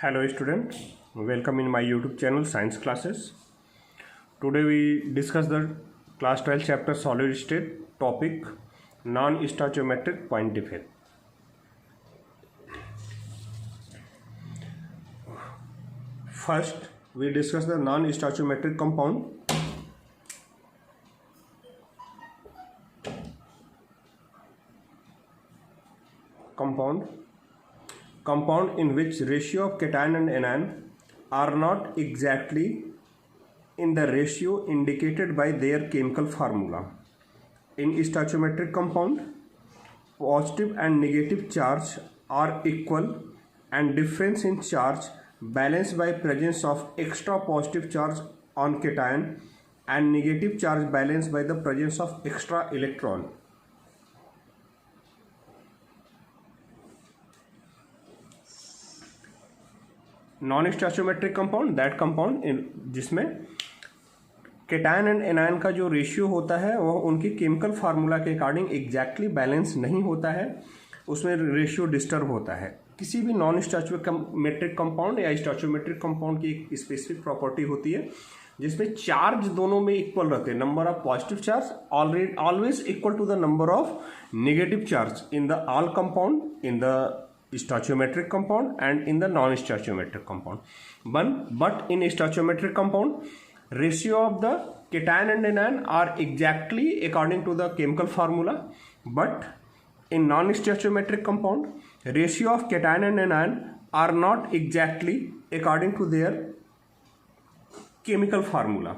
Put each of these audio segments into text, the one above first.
Hello student, welcome in my YouTube channel Science Classes. Today we discuss the class 12 chapter solid state topic non-stoichiometric point defect. First we discuss the non-stoichiometric compound. Compound in which ratio of cation and anion are not exactly in the ratio indicated by their chemical formula. In stoichiometric compound, positive and negative charge are equal and difference in charge balanced by presence of extra positive charge on cation and negative charge balanced by the presence of extra electron. Non stoichiometric compound that compound जिसमें cation and anion का जो ratio होता है वह उनके chemical formula के according exactly balance नहीं होता है, उसमें रेशियो डिस्टर्ब होता है. किसी भी नॉन स्टोइचोमेट्रिक कंपाउंड या स्टोइचोमेट्रिक कंपाउंड की एक स्पेसिफिक प्रॉपर्टी होती है जिसमें चार्ज दोनों में इक्वल रहते हैं. Number of positive charge always equal to the number of negative charge in the all compound, in the stoichiometric compound and in the non-stoichiometric compound. But in stoichiometric compound, ratio of the cation and anion are exactly according to the chemical formula. But in non-stoichiometric compound, ratio of cation and anion are not exactly according to their chemical formula.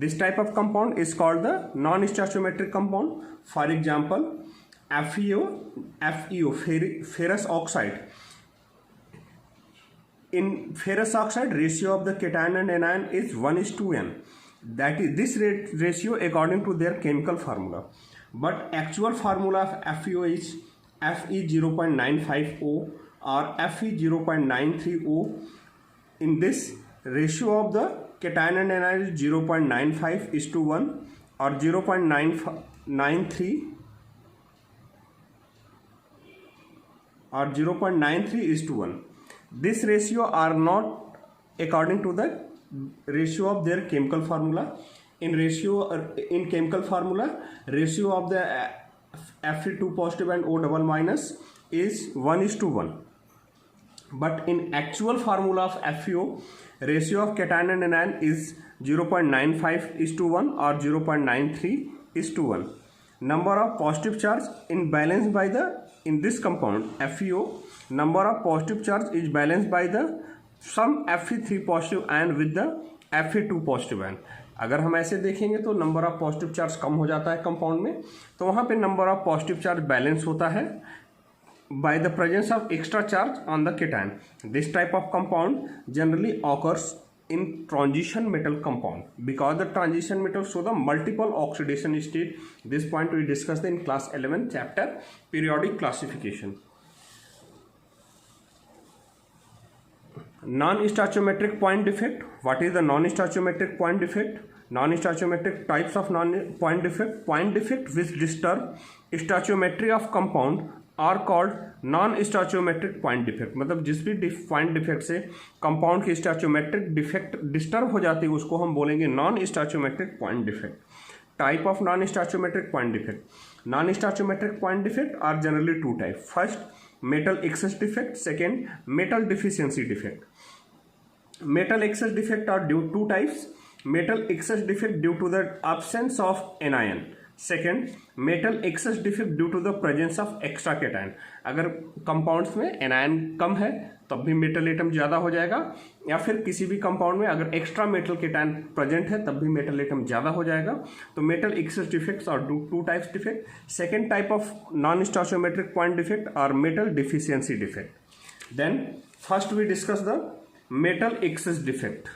This type of compound is called the non-stoichiometric compound. For example, FeO, ferrous oxide. In ferrous oxide, ratio of the cation and anion is 1:n. That is this ratio according to their chemical formula. But actual formula of FeO is Fe 0.95O or Fe 0.93O. In this, ratio of the cation and anion is 0.95:1 or 0.93 or 0.93:1. This ratio are not according to the ratio of their chemical formula. In chemical formula, ratio of the Fe2 positive and O double minus is 1:1. But in actual formula of FeO, ratio of cation and anion is 0.95:1 or 0.93:1. Number of positive charge in this compound FeO, number of positive charge is balanced by the some Fe3 positive ion with the Fe2 positive ion. अगर हम ऐसे देखेंगे तो number of positive charge कम हो जाता है compound में, तो वहाँ पे number of positive charge balance होता है bye the presence of extra charge on the cation. This type of compound generally occurs in transition metal compound because the transition metal show the multiple oxidation state. This point we discussed in class 11 chapter periodic classification. Non-stoichiometric point defect. What is the non-stoichiometric point defect? Non-stoichiometric types of point defect which disturb stoichiometry of compound are called non stoichiometric point defect. मतलब जिस भी point defect से compound की स्टोइचोमेट्रिक defect disturb हो जाती है उसको हम बोलेंगे non stoichiometric point defect. Type of non stoichiometric point defect. Non stoichiometric point defect are generally two type. First, metal excess defect. Second, metal deficiency defect. Metal excess defect are due to types. Metal excess defect due to the absence of anion. Second, metal excess defect due to the presence of extra cation. अगर compounds में anion कम है तब भी metal atom ज़्यादा हो जाएगा, या फिर किसी भी कंपाउंड में अगर एक्स्ट्रा मेटल केटायन प्रेजेंट है तब भी मेटल एटम ज़्यादा हो जाएगा. तो metal excess defects are two types defect. Second type of non stoichiometric point defect are metal deficiency defect. Then first we discuss the metal excess defect.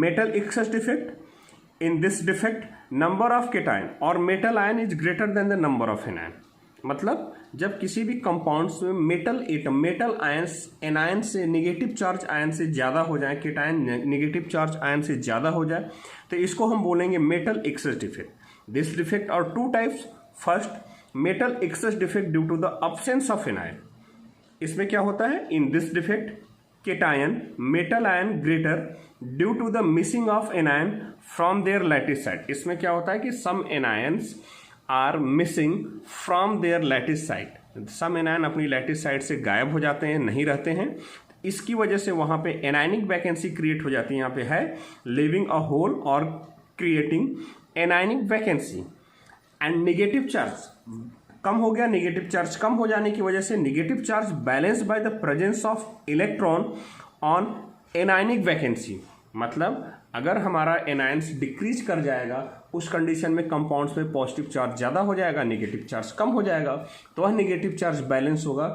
Metal excess defect. In this defect, number of cation or metal ion is greater than the number of anion. मतलब जब किसी भी compounds में metal atom, metal ions anion से negative charge ion से ज़्यादा हो जाए, केटायन नेगेटिव चार्ज आयन से ज़्यादा हो जाए, तो इसको हम बोलेंगे metal excess defect. This defect are two types. First, metal excess defect due to the absence of anion. इसमें क्या होता है, in this defect cation metal ion greater due to the missing of anion from their lattice side. इसमें क्या होता है कि some anions are missing from their lattice side, some anion अपनी लैटिस साइड से गायब हो जाते हैं, नहीं रहते हैं, इसकी वजह से वहां पे एनायनिक वैकेंसी क्रिएट हो जाती है। यहाँ पे है लिविंग अ होल और creating anionic vacancy. And negative charge कम हो गया, नेगेटिव चार्ज कम हो जाने की वजह से negative charge balance by the presence of electron on anionic vacancy. मतलब अगर हमारा एनायंस डिक्रीज कर जाएगा उस कंडीशन में कंपाउंड्स में पॉजिटिव चार्ज ज़्यादा हो जाएगा, नेगेटिव चार्ज कम हो जाएगा, तो वह नेगेटिव चार्ज बैलेंस होगा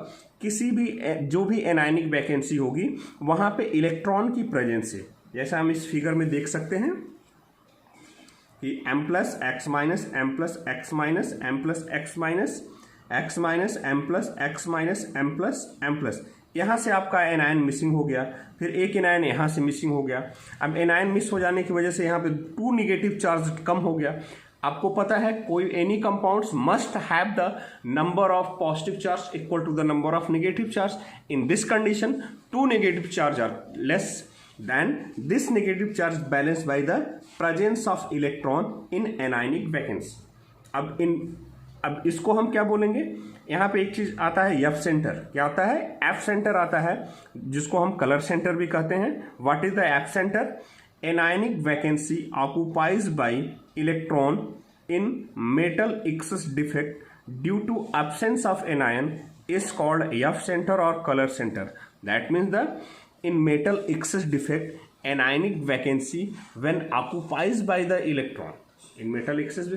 किसी भी जो भी एनायनिक वैकेंसी होगी वहाँ पे इलेक्ट्रॉन की प्रेजेंस से। जैसा हम इस फिगर में देख सकते हैं कि m plus X minus M plus X minus M plus X minus X minus M plus X minus M plus यहाँ से आपका एनायन मिसिंग हो गया, फिर एक एनायन यहाँ से मिसिंग हो गया। अब एनायन मिस हो जाने की वजह से यहाँ पे 2 नेगेटिव चार्ज कम हो गया। आपको पता है कोई any compounds must have the number of positive charge equal to the number of negative charge. In this condition 2 negative charge are less than this negative charge balance by the presence of electron in anionic vacancy. अब इसको हम क्या बोलेंगे, यहाँ पे एक चीज आता है एफ सेंटर। क्या आता है, एफ सेंटर आता है, जिसको हम कलर सेंटर भी कहते हैं। What is the F centre, anionic vacancy occupies by electron in metal excess defect due to absence of anion is called F centre और colour centre. That means the in metal excess defect anionic vacancy when occupies by the electron. In metal excess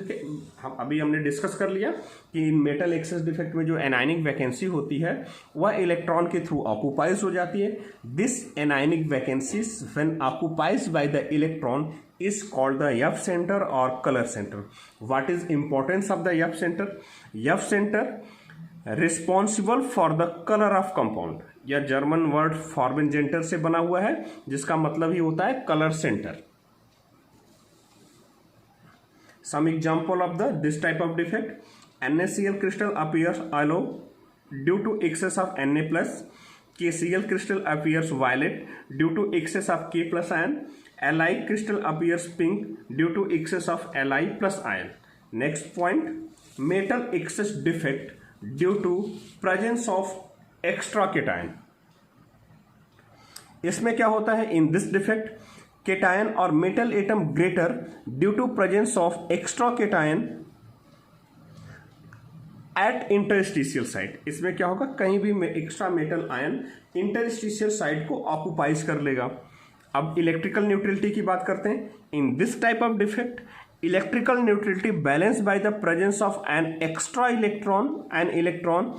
हम अभी हमने discuss कर लिया कि इन metal excess defect में जो anionic vacancy होती है वह इलेक्ट्रॉन के थ्रू ऑक्युपाइज हो जाती है। This anionic vacancies when occupies by the electron is called the F centre और colour centre. What is importance of the F centre, F centre responsible for the colour of compound. यह German word फॉर्बेनजेंटर से बना हुआ है जिसका मतलब ही होता है colour centre. Some example of this type of defect, NaCl crystal appears yellow due to excess of Na plus, KCl crystal appears violet due to excess of K plus ion, Li crystal appears pink due to excess of Li plus ion. Next point, metal excess defect due to presence of extra cation. इसमें क्या होता है, in this defect cation or metal atom greater due to presence of extra cation at interstitial site। इसमें क्या होगा, कहीं भी extra metal ion interstitial site को ऑक्युपाइज कर लेगा। अब इलेक्ट्रिकल न्यूट्रलिटी की बात करते हैं। इन this type of defect electrical neutrality balance by the presence of an extra electron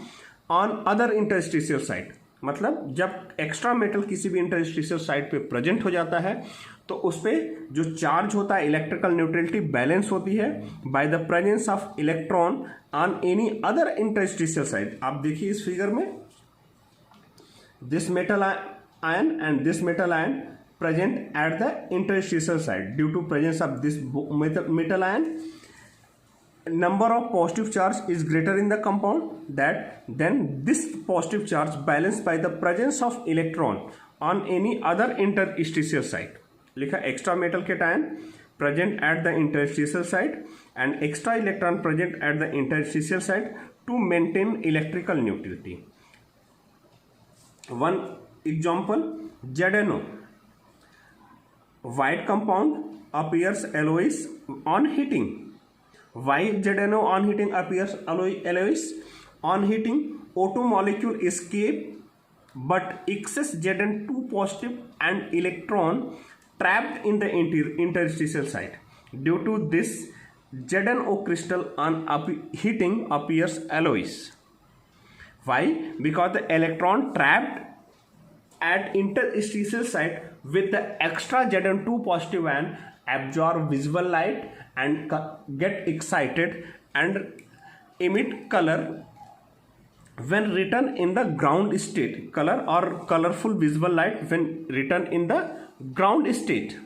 on other interstitial site. मतलब जब एक्स्ट्रा मेटल किसी भी इंटरस्टिशियल साइट पे प्रेजेंट हो जाता है तो उस पर जो चार्ज होता है इलेक्ट्रिकल न्यूट्रलिटी बैलेंस होती है bye the presence of electron on any other interstitial site. आप देखिए इस फिगर में this metal ion and this metal ion present at the interstitial site due to presence of this metal ion. Number of positive charge is greater in the compound then this positive charge balanced by the presence of electron on any other interstitial site. लिखा extra metal cation present at the interstitial site and extra electron present at the interstitial site to maintain electrical neutrality. One example, ZNO. White compound appears yellowish on heating. Why ZNO on heating appears yellowish? On heating, O2 molecule escape, but excess Zn2 positive and electron trapped in the interstitial site. Due to this, ZNO crystal on heating appears yellowish. Why? Because the electron trapped at interstitial site with the extra Zn2 positive ion absorb visible light and get excited and emit color when written in the ground state. Color or colorful visible light when written in the ground state.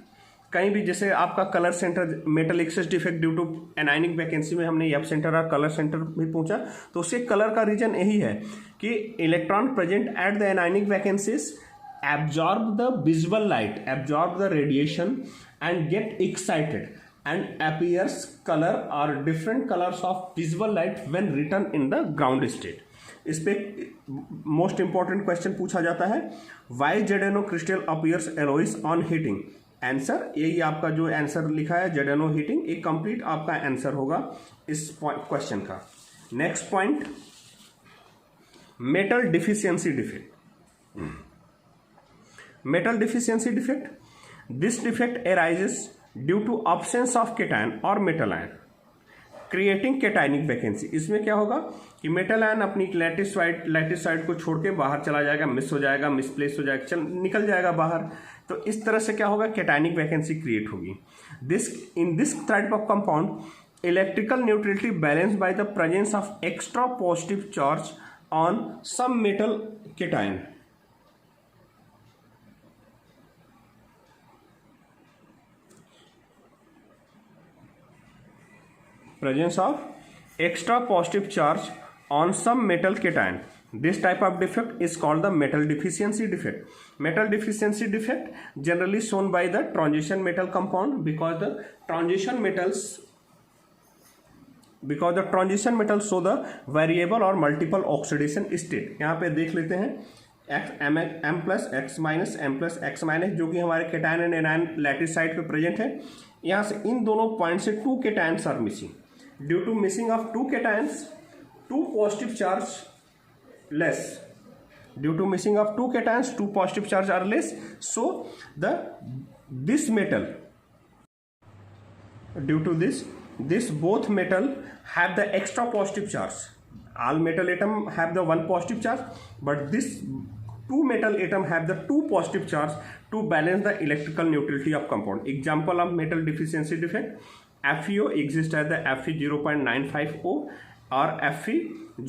कहीं भी जैसे आपका colour centre metal excess defect due to anionic vacancy में हमने F centre और colour centre भी पूछा, तो उससे कलर का रीजन यही है कि electron present at the anionic vacancies absorb the visible light, absorb the radiation and get excited and appears color or different colors of visible light when written in the ground state. इस पे most important question पूछा जाता है, why Z n O crystal appears yellowish on heating. Answer यही आपका जो answer लिखा है जेडेनो हीटिंग, एक कंप्लीट आपका आंसर होगा इस क्वेश्चन का। Next point, metal deficiency defect. Metal deficiency defect. This defect arises due to absence of cation or metal ion, creating cationic vacancy. इसमें क्या होगा कि मेटल आयन अपनी लैटिस साइड को छोड़ के बाहर चला जाएगा, मिस हो जाएगा, मिसप्लेस हो जाएगा, निकल जाएगा बाहर। तो इस तरह से क्या होगा, कैटायनिक वैकेंसी क्रिएट होगी। In this type of compound electrical neutrality balance by the presence of extra positive charge on some metal cation. Presence of extra positive charge on some metal cation. This type of defect is called the metal deficiency defect. Metal deficiency defect generally shown by the transition metal compound because the transition metals show the variable or multiple oxidation state. यहाँ पे देख लेते हैं M plus X minus M plus X minus, जो कि हमारे cation and anion lattice side पे present है। यहाँ से इन दोनों पॉइंट से 2 cations are missing. Due to missing of 2 cations, 2 positive charge less. Due to missing of 2 cations, 2 positive charge are less. So this metal, due to this both metal have the extra positive charge. All metal atom have the 1 positive charge, but this 2 metal atom have the 2 positive charge to balance the electrical neutrality of compound. Example of metal deficiency defect: FeO exists as the Fe 0.95O or Fe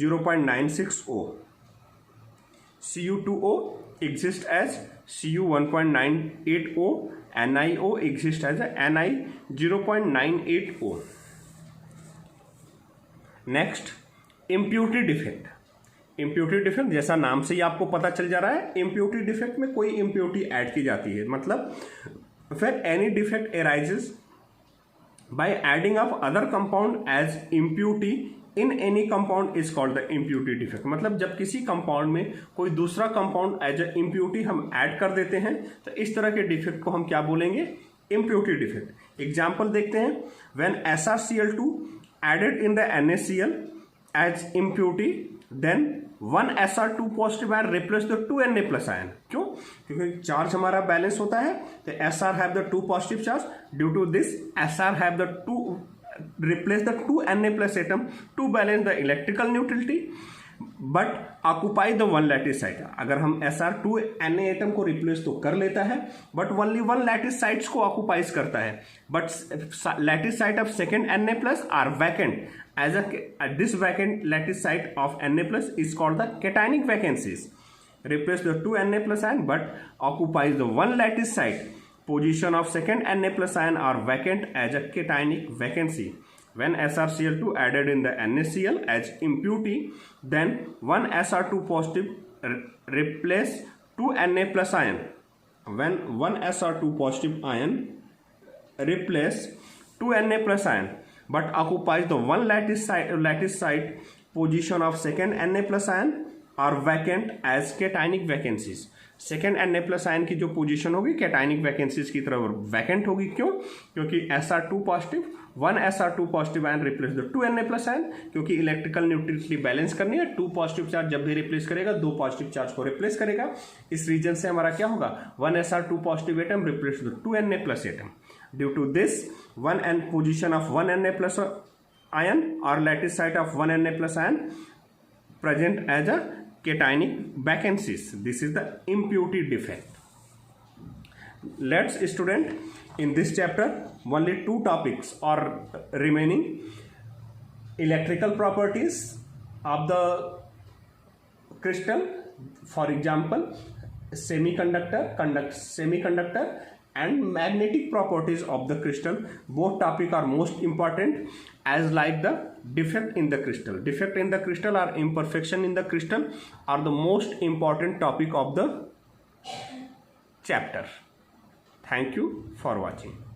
0.96O. Cu2O exists as Cu 1.98O. NiO exists as a Ni 0.98O. Next, impurity defect. Impurity defect जैसा नाम से ही आपको पता चल जा रहा है, impurity defect में कोई इम्प्योरिटी ऐड की जाती है। मतलब फिर any defect arises by adding of other compound as impurity in any compound is called the impurity defect. मतलब जब किसी कंपाउंड में कोई दूसरा कंपाउंड एज ए impurity हम ऐड कर देते हैं तो इस तरह के डिफेक्ट को हम क्या बोलेंगे, impurity defect. एग्जाम्पल देखते हैं, when SrCl2 added in the NaCl as impurity, then 1 Sr2 positive ion replace the 2 Na plus ion. क्यों? क्योंकि चार्ज हमारा बैलेंस होता है, तो Sr have the 2 positive charge. Due to this, Sr have the 2 replace the 2 Na plus atom to balance the electrical neutrality, but occupy the 1 lattice site. अगर हम Sr2 Na atom को replace तो कर लेता है, but only 1 lattice sites को occupies करता है, but lattice site of second Na plus are vacant. As this vacant lattice site of Na plus is called the cationic vacancies. Replace the 2 Na plus ion but occupies the 1 lattice site. Position of second Na plus ion are vacant as a cationic vacancy. When SrCl2 added in the NaCl as impurity, then 1 Sr2 positive replace 2 Na plus ion. When 1 Sr2 positive ion replace 2 Na plus ion but occupies the 1 lattice site, position of second Na plus ion are vacant as cationic vacancies. Second Na plus ion की जो position होगी cationic vacancies की तरफ vacant होगी। क्यों? क्योंकि Sr2 positive 1 Sr2 positive ion replace the 2 Na plus ion, क्योंकि electrical neutrality balance करनी है। 2 पॉजिटिव चार्ज जब भी रिप्लेस करेगा 2 पॉजिटिव चार्ज को रिप्लेस करेगा। इस रीजन से हमारा क्या होगा, 1 Sr2 positive atom replace the 2 Na plus atom. Due to this 1 N position of 1 Na plus ion और lattice site of 1 Na plus ion present as a cationic vacancies. This is the impurity defect. Let's student, in this chapter only 2 topics are remaining: electrical properties of the crystal, for example semiconductor and magnetic properties of the crystal. Both topic are most important as like the defect in the crystal. Defect in the crystal or imperfection in the crystal are the most important topic of the chapter. Thank you for watching.